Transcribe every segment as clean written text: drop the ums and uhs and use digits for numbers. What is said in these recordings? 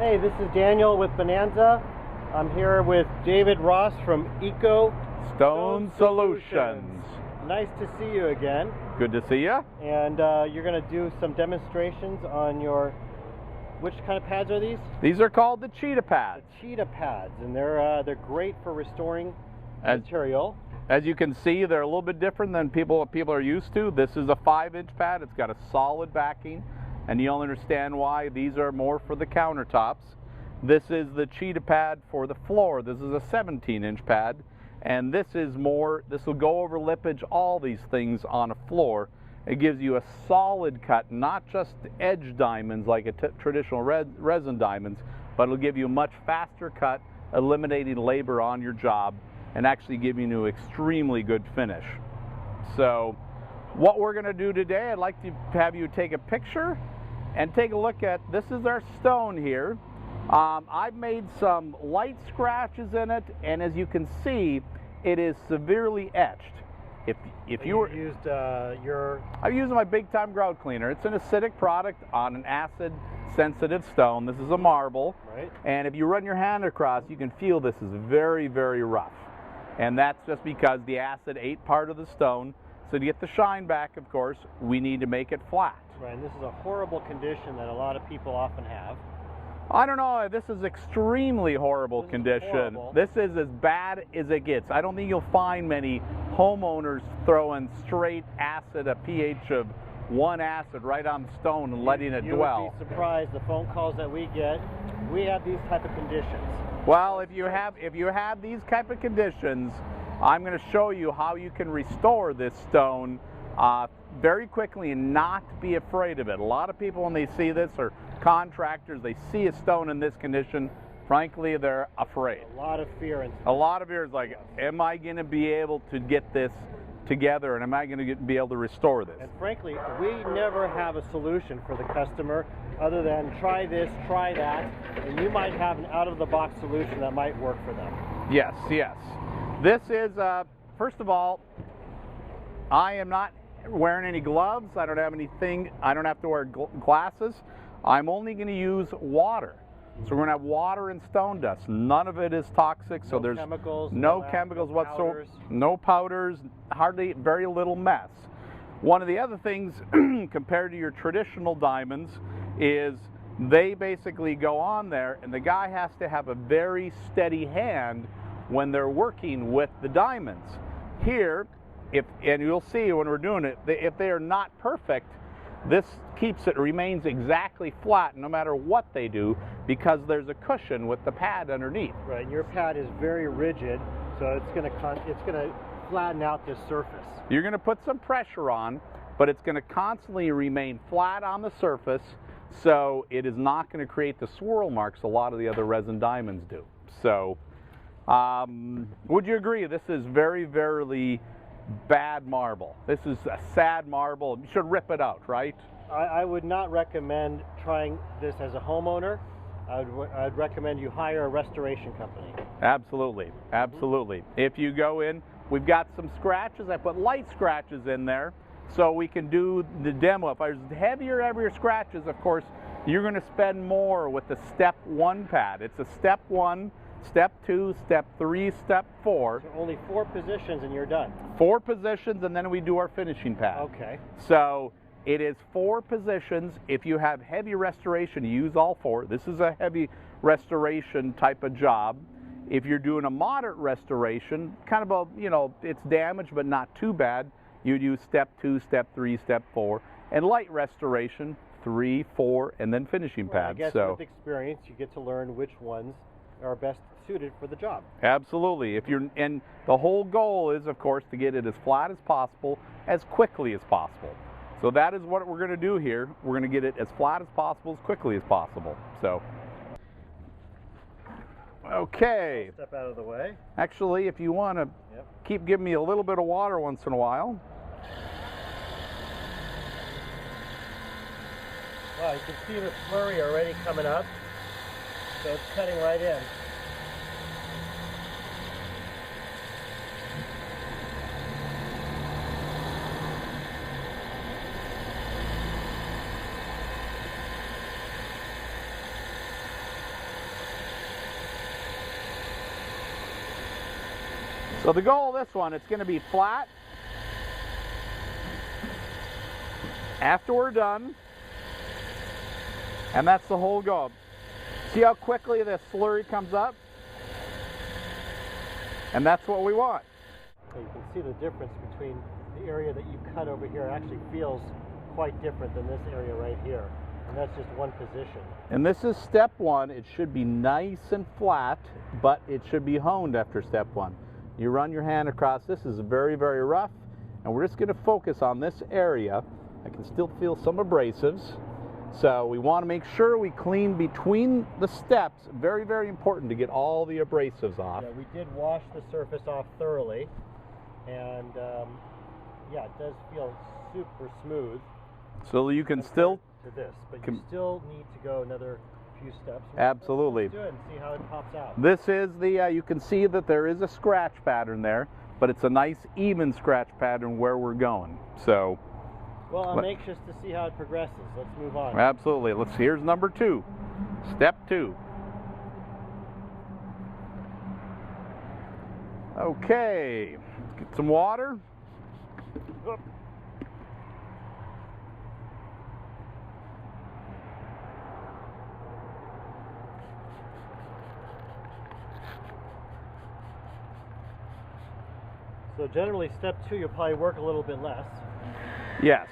Hey, this is Daniel with Bonanza. I'm here with David Ross from Stone Solutions. Nice to see you again. Good to see you. And you're going to do some demonstrations on your, which kind of pads are these? These are called the Cheetah Pads. The Cheetah Pads, and they're great for restoring material. As you can see, they're a little bit different than what people are used to. This is a 5-inch pad. It's got a solid backing, and you'll understand why. These are more for the countertops. This is the Cheetah Pad for the floor. This is a 17-inch pad, and this will go over lippage, all these things on a floor. It gives you a solid cut, not just edge diamonds like a traditional resin diamonds, but it'll give you a much faster cut, eliminating labor on your job, and actually giving you an extremely good finish. So what we're going to do today, I'd like to have you take a picture and take a look at, this is our stone here. I've made some light scratches in it, and as you can see, it is severely etched. If you used I'm using my Big Time Grout Cleaner. It's an acidic product on an acid sensitive stone. This is a marble, right? And if you run your hand across, you can feel this is very, very rough. And that's just because the acid ate part of the stone. So to get the shine back, of course, we need to make it flat. Right, and this is a horrible condition that a lot of people often have. I don't know, this is extremely horrible condition. This is as bad as it gets. I don't think you'll find many homeowners throwing straight acid, a pH of 1 acid right on the stone and letting it dwell. You would be surprised the phone calls that we get. We have these type of conditions. Well, if you have these type of conditions, I'm going to show you how you can restore this stone very quickly and not be afraid of it. A lot of people, when they see this, or contractors, they see a stone in this condition, frankly, they're afraid. A lot of fear. A lot of fear is like, am I going to be able to get this together, and am I going to be able to restore this? And frankly, we never have a solution for the customer other than try this, try that, and you might have an out-of-the-box solution that might work for them. Yes, yes. This is, first of all, I am not wearing any gloves. I don't have anything. I don't have to wear glasses. I'm only going to use water. So we're going to have water and stone dust. None of it is toxic. So there's no chemicals whatsoever. No powders, hardly, very little mess. One of the other things compared to your traditional diamonds is they basically go on there, and the guy has to have a very steady hand when they're working with the diamonds. Here, and you'll see when we're doing it, if they are not perfect, this remains exactly flat no matter what they do, because there's a cushion with the pad underneath. Right, and your pad is very rigid, so it's going to flatten out this surface. You're going to put some pressure on, but it's going to constantly remain flat on the surface, so it is not going to create the swirl marks a lot of the other resin diamonds do. So, would you agree this is very, very bad marble? This is a sad marble. You should rip it out, right? I would not recommend trying this as a homeowner. I'd recommend you hire a restoration company. Absolutely, absolutely. If you go in, we've got some scratches. I put light scratches in there so we can do the demo. If there's heavier scratches, of course, you're going to spend more with the step 1 pad. It's a step 1, step 2, step 3, step 4. So only 4 positions and you're done. 4 positions, and then we do our finishing pad. Okay. So it is 4 positions. If you have heavy restoration, use all 4. This is a heavy restoration type of job. If you're doing a moderate restoration, kind of it's damaged but not too bad, you'd use step 2, step 3, step 4. And light restoration, 3, 4, and then finishing pads. I guess with experience, you get to learn which ones are best suited for the job. Absolutely. And the whole goal is, of course, to get it as flat as possible, as quickly as possible. So that is what we're going to do here. We're going to get it as flat as possible, as quickly as possible. So, okay. Step out of the way. Actually, if you want to keep giving me a little bit of water once in a while. Well, you can see the slurry already coming up. So it's cutting right in. So the goal of this one, it's going to be flat. After we're done, and that's the whole goal. See how quickly the slurry comes up? And that's what we want. So you can see the difference between the area that you cut over here. It actually feels quite different than this area right here. And that's just one position. And this is step one. It should be nice and flat, but it should be honed after step one. You run your hand across. This is very, very rough, and we're just going to focus on this area. I can still feel some abrasives. So we want to make sure we clean between the steps. Very, very important to get all the abrasives off. Yeah, we did wash the surface off thoroughly, and yeah, it does feel super smooth. So you can still to this, but you still need to go another few steps. Absolutely. Let's do it and see how it pops out. This is the, you can see that there is a scratch pattern there, but it's a nice even scratch pattern where we're going. So. Well, I'm anxious to see how it progresses. Let's move on. Absolutely. Here's number 2. Step 2. Okay. Let's get some water. Oop. So generally, step 2, you'll probably work a little bit less. Yes.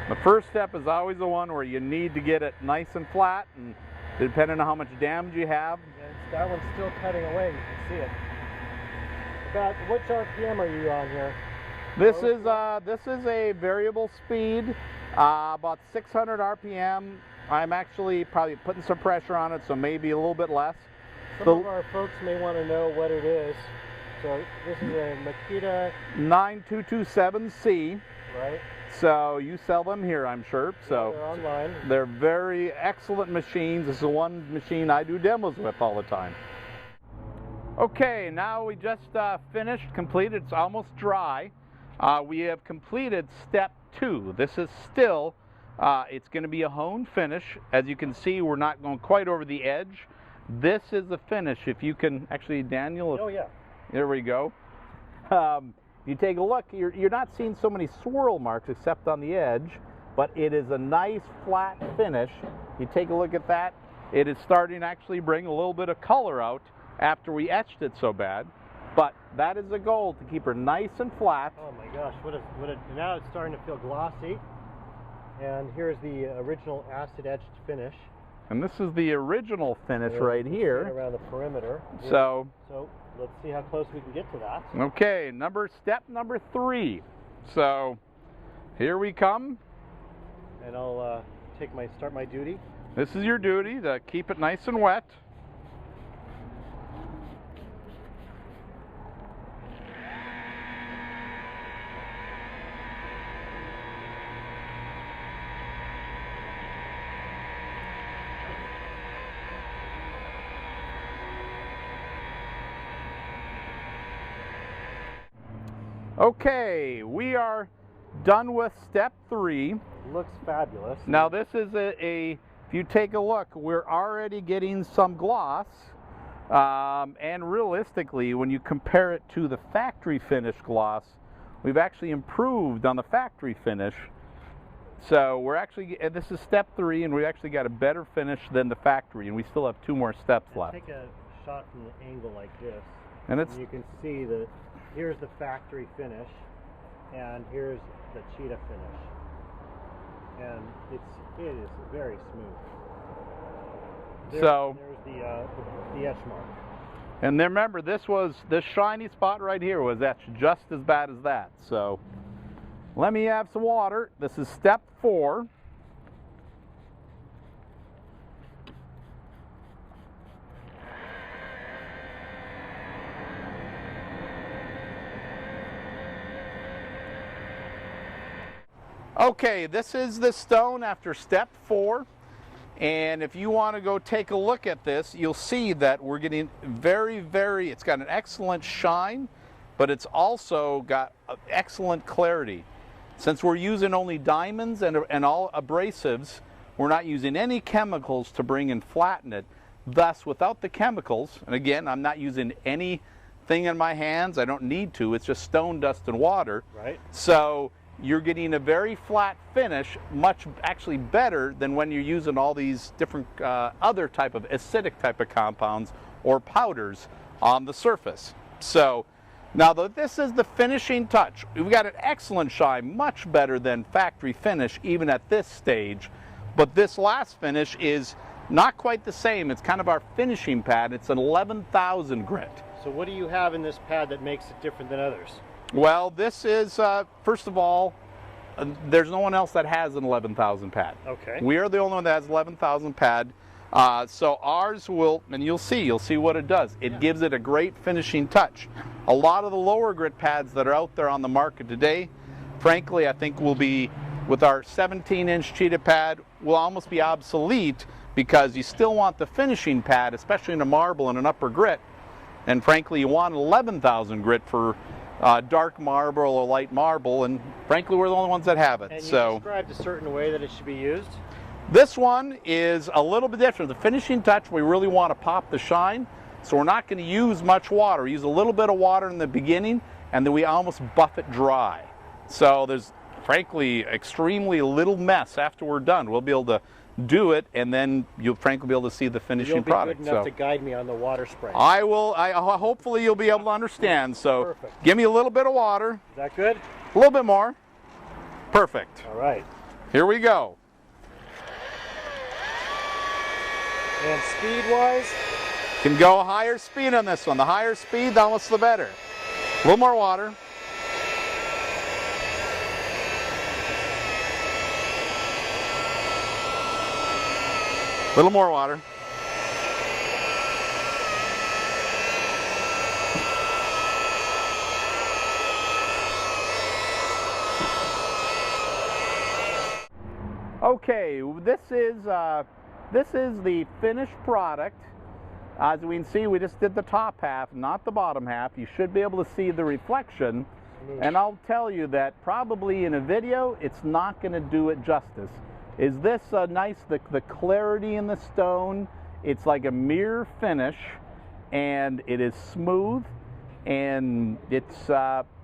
The first step is always the one where you need to get it nice and flat, and depending on how much damage you have. Yeah, that one's still cutting away, you can see it. About which RPM are you on here? This is a variable speed, about 600 RPM. I'm actually probably putting some pressure on it, so maybe a little bit less. Some of our folks may want to know what it is. So this is a Makita 9227C. Right. So you sell them here, I'm sure. So they're online. They're very excellent machines. This is the one machine I do demos with all the time. Okay, now we just completed. It's almost dry. We have completed step 2. This is still, it's going to be a honed finish. As you can see, we're not going quite over the edge. This is the finish. If you can actually, Daniel. Oh yeah. There we go. You take a look, you're not seeing so many swirl marks except on the edge, but it is a nice flat finish. You take a look at that, it is starting to actually bring a little bit of color out after we etched it so bad. But that is the goal, to keep her nice and flat. Oh my gosh, now it's starting to feel glossy. And here's the original acid etched finish. And this is the original finish right here. Around the perimeter. So let's see how close we can get to that. Okay, step number 3. So here we come. And I'll start my duty. This is your duty, to keep it nice and wet. Okay, we are done with step 3. Looks fabulous. Now this is if you take a look, we're already getting some gloss, and realistically, when you compare it to the factory finish gloss, we've actually improved on the factory finish. So we're actually, this is step 3, and we actually got a better finish than the factory, and we still have 2 more steps left. Take a shot from the angle like this, and you can see that here's the factory finish, and here's the Cheetah finish, and it is very smooth. There's the etch mark. And then remember, this shiny spot right here was etched just as bad as that. So let me have some water. This is step 4. Okay, this is the stone after step 4, and if you want to go take a look at this, you'll see that we're getting it's got an excellent shine, but it's also got excellent clarity. Since we're using only diamonds and all abrasives, we're not using any chemicals to bring and flatten it. Thus, without the chemicals, and again, I'm not using any thing in my hands. I don't need to. It's just stone dust and water. Right. So you're getting a very flat finish, much actually better than when you're using all these different other type of acidic type of compounds or powders on the surface. So now this is the finishing touch. We've got an excellent shine, much better than factory finish even at this stage. But this last finish is not quite the same. It's kind of our finishing pad. It's an 11,000 grit. So what do you have in this pad that makes it different than others? Well, this is, first of all, there's no one else that has an 11,000 pad. Okay. We are the only one that has 11,000 pad. So ours will, and you'll see what it does. It gives it a great finishing touch. A lot of the lower grit pads that are out there on the market today, frankly, I think will be, with our 17-inch Cheetah pad, will almost be obsolete because you still want the finishing pad, especially in a marble and an upper grit. And frankly, you want 11,000 grit for dark marble or light marble, and frankly, we're the only ones that have it. And you so described a certain way that it should be used? This one is a little bit different. The finishing touch, we really want to pop the shine, so we're not going to use much water. We use a little bit of water in the beginning, and then we almost buff it dry. So there's, frankly, extremely little mess after we're done. We'll be able to do it, and then you'll frankly be able to see the finishing product. You'll be good enough to guide me on the water spray. I will. Hopefully you'll be able to understand. So Perfect. Give me a little bit of water. Is that good? A little bit more. Perfect. All right. Here we go. And speed-wise? Can go higher speed on this one. The higher speed, the almost the better. A little more water. A little more water. Okay, this is the finished product. As we can see, we just did the top half, not the bottom half. You should be able to see the reflection. And I'll tell you that probably in a video, it's not going to do it justice. Is this nice, the clarity in the stone? It's like a mirror finish, and it is smooth, and it's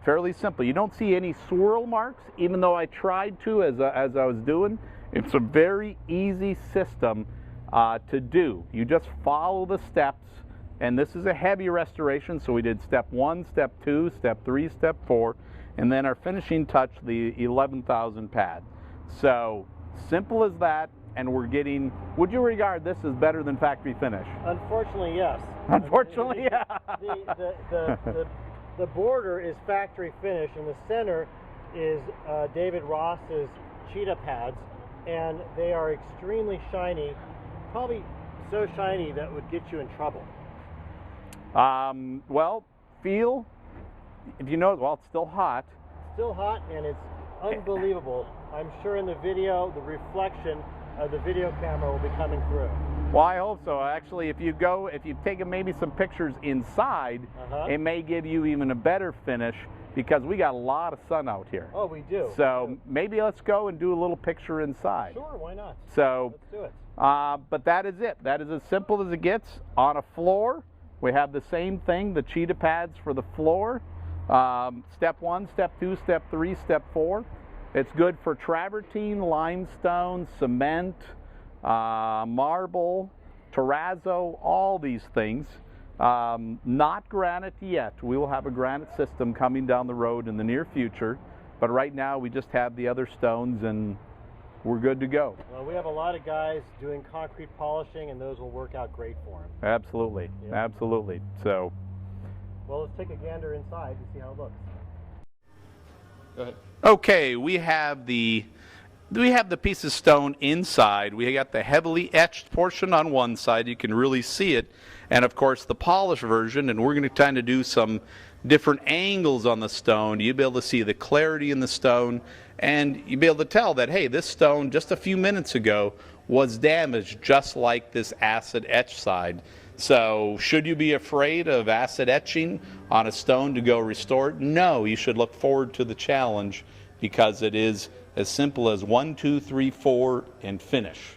fairly simple. You don't see any swirl marks, even though I tried to as I was doing. It's a very easy system to do. You just follow the steps, and this is a heavy restoration, so we did step 1, step 2, step 3, step 4, and then our finishing touch, the 11,000 pad. So simple as that, and we're getting, would you regard this as better than factory finish? Unfortunately, yes. Unfortunately, yeah. The border is factory finish, and the center is David Ross's Cheetah Pads, and they are extremely shiny, probably so shiny that would get you in trouble. Well, feel, if you know, well, it's still hot. Still hot, and it's unbelievable. I'm sure in the video, the reflection of the video camera will be coming through. Well, I hope so. Actually, if you've taken maybe some pictures inside, it may give you even a better finish, because we got a lot of sun out here. Oh, we do. So maybe let's go and do a little picture inside. Sure, why not? So let's do it. But that is it. That is as simple as it gets. On a floor, we have the same thing, the Cheetah Pads for the floor. Step 1, step 2, step 3, step 4. It's good for travertine, limestone, cement, marble, terrazzo, all these things. Not granite yet. We will have a granite system coming down the road in the near future, but right now we just have the other stones and we're good to go. Well, we have a lot of guys doing concrete polishing, and those will work out great for them. Absolutely, absolutely. So, well, let's take a gander inside to see how it looks. Go ahead. Okay, we have the piece of stone inside. We got the heavily etched portion on one side. You can really see it. And of course the polished version, and we're going to kind of do some different angles on the stone. You'll be able to see the clarity in the stone, and you'll be able to tell that, hey, this stone just a few minutes ago was damaged just like this acid etch side. So should you be afraid of acid etching on a stone to go restore it? No, you should look forward to the challenge, because it is as simple as 1, 2, 3, 4 and finish.